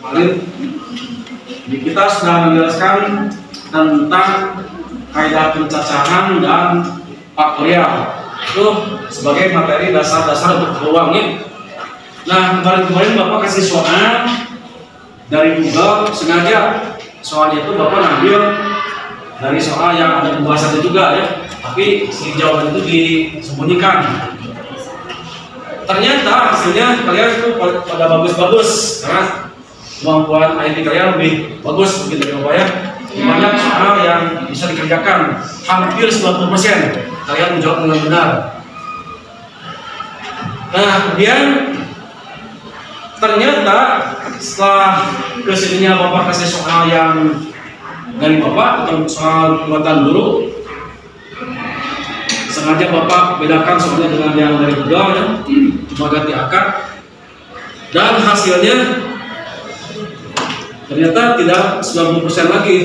kemarin kita sudah menjelaskan tentang kaidah pencacahan dan faktorial itu sebagai materi dasar-dasar untuk peluangnya. Nah, kemarin Bapak kasih soal dari Google, sengaja soalnya itu Bapak ngambil dari soal yang ada pembahasannya juga ya, tapi si jawaban itu disembunyikan. Ternyata hasilnya kalian itu pada bagus-bagus karena kemampuan IT kalian lebih bagus begitu ya Bapak ya. Banyak soal yang bisa dikerjakan, hampir 90% kalian menjawab dengan benar. Nah, kemudian ternyata setelah kesininya Bapak kasih soal yang dari Bapak atau soal buatan dulu, sengaja Bapak bedakan soalnya dengan yang dari Google ya, cuma ganti akar, dan hasilnya ternyata tidak 90% lagi.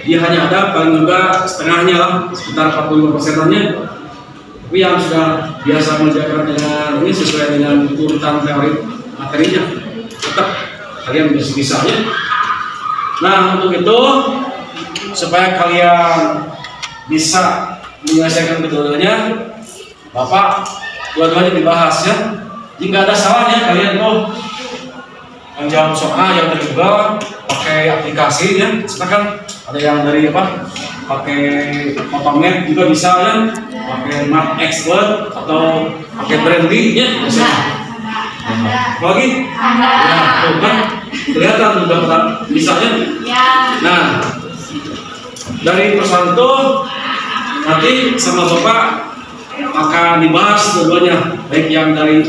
Dia hanya ada paling juga setengahnya lah, sekitar 45%-nya. Tapi yang sudah biasa mengerjakan dengan ini sesuai dengan urutan teori materinya, tetap kalian bisa-bisanya. Nah, untuk itu supaya kalian bisa menyelesaikan keduanya, Bapak dua-duanya dibahas ya. Jika ada salahnya kalian menjawab soal yang dari Google pakai aplikasi ya, silakan. Ada yang dari apa? Pakai Photomat juga bisa ya, pakai Math Expert atau pakai Brandly ya, bisa. Lagi? Ya, tuh kan kelihatan udah bisanya. Nah, dari persoalan itu nanti sama Bapak akan dibahas dua-duanya, baik yang dari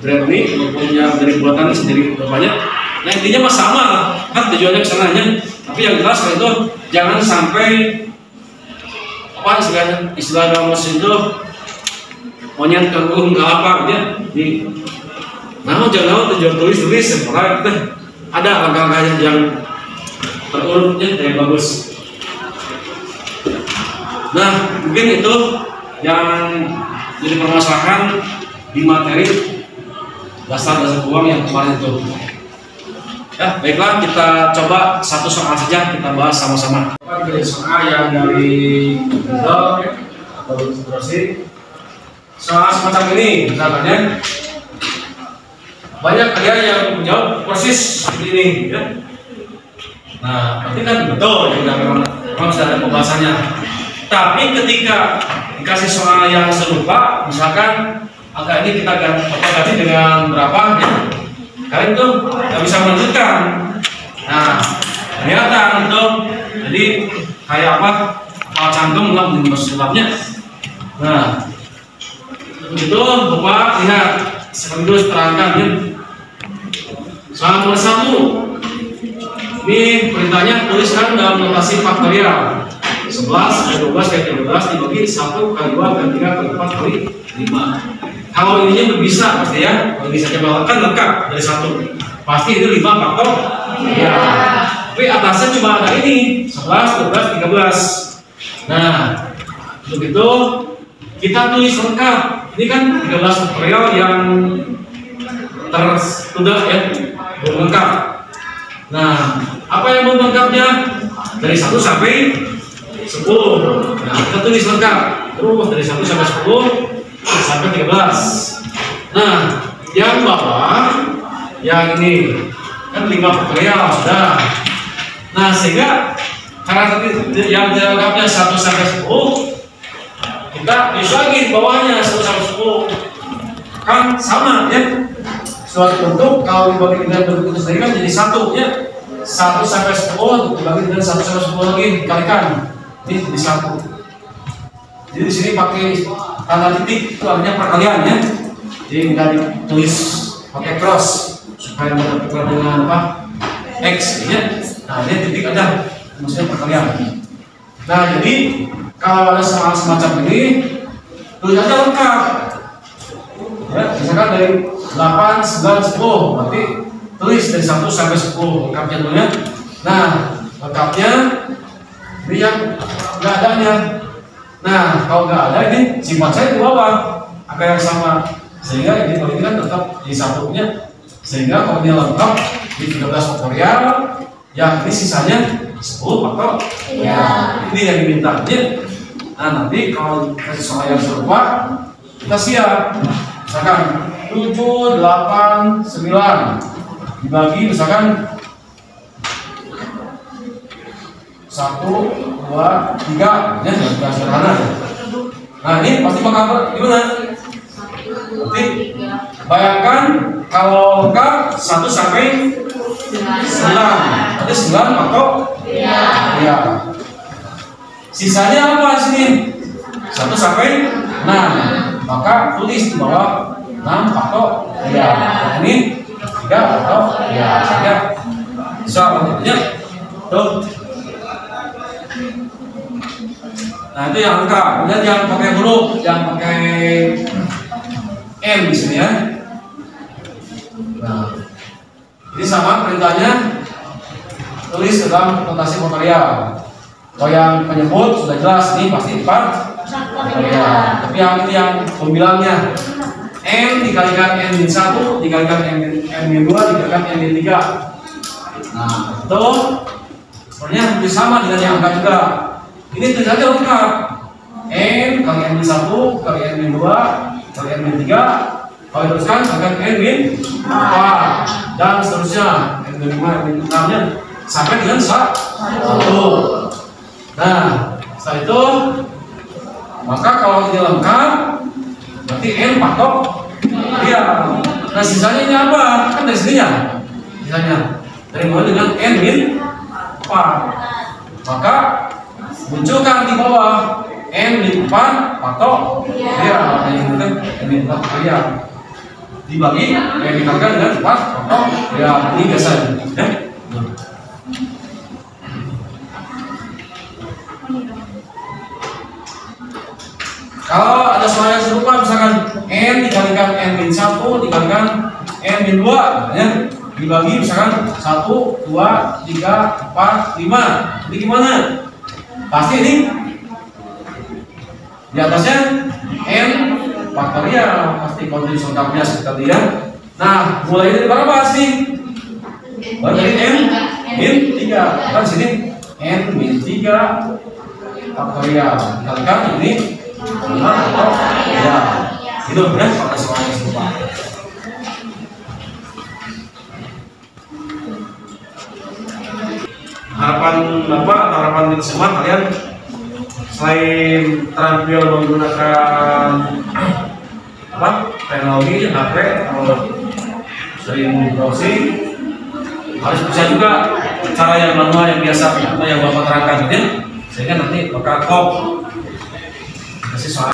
Brandly maupun yang dari buatan sendiri Bapaknya. Nah, intinya mah sama kan, tujuannya kesananya. Tapi yang jelas itu jangan sampai apa istilah dalam mesin itu monyet kagum ke apa gitu ya. Nah, jangan tujuan tulis seperti ada langkah-langkahnya yang terurutnya yang bagus. Nah, mungkin itu yang jadi permasalahan di materi dasar-dasar uang yang kemarin itu. Ya, baiklah, kita coba satu soal saja kita bahas sama-sama. Dari soal yang dari Google atau inspirasi, soal semacam ini misalnya banyak kalian yang menjawab persis seperti ini ya. Nah, berarti kan betul ya, memang sudah ada pembahasannya. Tapi ketika dikasih soal yang serupa, misalkan angka ini kita ganti dengan berapa ya, kalian tuh nggak bisa melanjutkan. Nah, ternyata itu jadi kayak apa, hal cantum lah menjadi sebabnya. Nah, begitu Bapak lihat sekaligus terangkan ya. Soal nomor 1 ini perintahnya tuliskan dalam notasi faktorial 11 kali 12 kali 13 dibagi 1 kali 2 kali 3 kali 4 kali 5. Kalau ininya bisa pasti ya, kalau bisa coba kan lengkap dari 1 pasti itu 5 faktor ya. Tapi atasnya cuma ada ini 11, 12, 13. Nah, untuk itu kita tulis lengkap. Ini kan 13 faktorial yang tertunda ya, belum lengkap. Nah, apa yang belum lengkapnya? Dari 1 sampai 10. Nah, kita tulis lengkap. Terus dari 1 sampai 10 sampai 13. Nah, yang bawah yang ini kan 5 faktorial sudah. Nah, sehingga karena tadi yang lengkapnya 1 sampai 10, kita tulis lagi bawahnya 1 sampai 10. Kan sama ya. Suatu bentuk kalau dibagi dengan bentuk itu sendiri kan jadi 1 ya. 1 sampai 10 dibagi dengan 1 sampai 10 lagi dikalikan. Ini jadi 1. Jadi di sini pakai tanda titik itu artinya perkalian ya. Jadi nggak ditulis pakai cross supaya mendapatkan dengan apa? X ya. Nah, ini titik aja, maksudnya perkalian. Nah, jadi kalau ada soal semacam ini tulis aja lengkap. Ya, misalkan dari 8, 9, 10, berarti tulis dari 1 sampai 10 lengkapnya dulu ya. Nah, lengkapnya ini yang nggak adanya. Nah, kalau nggak ada ini simpan saya di bawah angka yang sama, sehingga ini kalau ini kan tetap di satunya, sehingga kalau ini lengkap Ini 13 faktorial, yang ini sisanya 10 faktorial. Ini yang diminta. Nah, nanti kalau kasih soal yang serupa, kita siap. Misalkan 7, 8, 9 dibagi misalkan 1, 2, 3, ya sudah sederhana. Nah, ini pasti bakal gimana? Nanti bayangkan kalau lengkap 1 sampai 9, berarti 9 faktorial. Sisanya apa sini? 1 sampai 6, maka tulis di bawah 6 faktorial. Ini 3 faktorial. Saja. Bisa bentuknya tuh. Nah, itu yang angka. Kemudian yang pakai huruf, yang pakai M di sini ya. Nah, ini sama perintahnya, tulis dalam notasi faktorial. Kalau yang penyebut sudah jelas, ini pasti 4 faktorial. Tapi yang ini yang pembilangnya, M dikalikan M-1 dikalikan M-2 dikalikan M-3. Nah, itu sebenarnya hampir sama dengan yang angka juga. Ini tulisannya lengkap. M kali M-1 kali M-2 kali M-3, kalau diteruskan akan M-4 dan seterusnya M-5 M-6-nya sampai dengan 1. Nah, setelah itu maka kalau ini lengkap berarti N faktorial. Nah, sisanya ini apa? Kan dari sininya. Sisanya dari mulai dengan N-4. Maka munculkan di bawah N-4 faktorial. Ini kan N-4 faktorial dibagi dikalikan dengan 4 faktorial. Ini biasanya ya. Kalau ada soal yang serupa, misalkan N dikalikan N-1 dikalikan N-2 ya, dibagi misalkan 1, 2, 3, 4, 5. Ini gimana? Pasti ini di atasnya N faktorial, pasti kontinu lengkapnya seperti ya. Nah, mulai dari berapa sih? Mulai dari N-3 kan sini N-3 faktorial dikalikan ini ya, gitu ya, pada soal yang serupa. Harapan Bapak, harapan kita semua, kalian selain terampil menggunakan teknologi HP atau sering browsing, harus bisa juga cara yang manual yang biasa yang Bapak terangkan, gitu ya, sehingga nanti bakal kasih soal